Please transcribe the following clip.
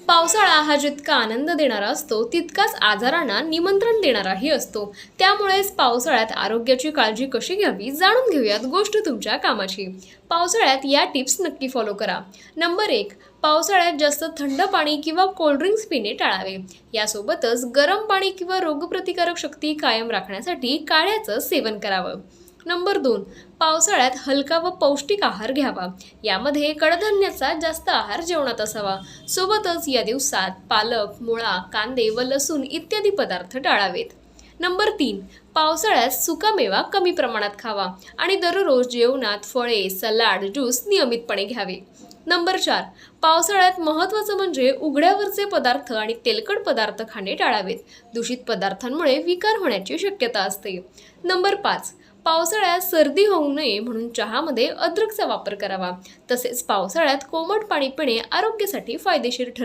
पावसाळा हा जितका आनंद देणारा असतो तितकाच आजारांना निमंत्रण देणाराही असतो. त्यामुळेच पावसाळ्यात आरोग्याची काळजी कशी घ्यावी जाणून घेऊयात गोष्ट तुमच्या कामाची. पावसाळ्यात या टिप्स नक्की फॉलो करा. नंबर 1. पावसाळ्यात जास्त थंड पाणी किंवा कोल्ड्रिंक्स पिणे टाळावे. यासोबतच गरम पाणी किंवा रोगप्रतिकारक शक्ती कायम राखण्यासाठी काढ्याचं सेवन करावं. नंबर 2. पावसाळ्यात हलका व पौष्टिक आहार घ्यावा. यामध्ये कडधान्याचा जास्त आहार जेवणात असावा. सोबतच या दिवसात पालक, मुळा, कांदे व लसूण इत्यादी पदार्थ टाळावेत. नंबर 3. पावसाळ्यात सुकामेवा कमी प्रमाणात खावा आणि दररोज जेवणात फळे, सलाड, ज्यूस नियमितपणे घ्यावे. नंबर 4. पावसाळ्यात महत्त्वाचं म्हणजे उघड्यावरचे पदार्थ आणि तेलकट पदार्थ खाणे टाळावेत. दूषित पदार्थांमुळे विकार होण्याची शक्यता असते. नंबर 5. पावसाळ्यात सर्दी होऊ नये म्हणून चहामध्ये अद्रकचा वापर करावा. तसेच पावसाळ्यात कोमट पाणी पिणे आरोग्यासाठी फायदेशीर ठरते.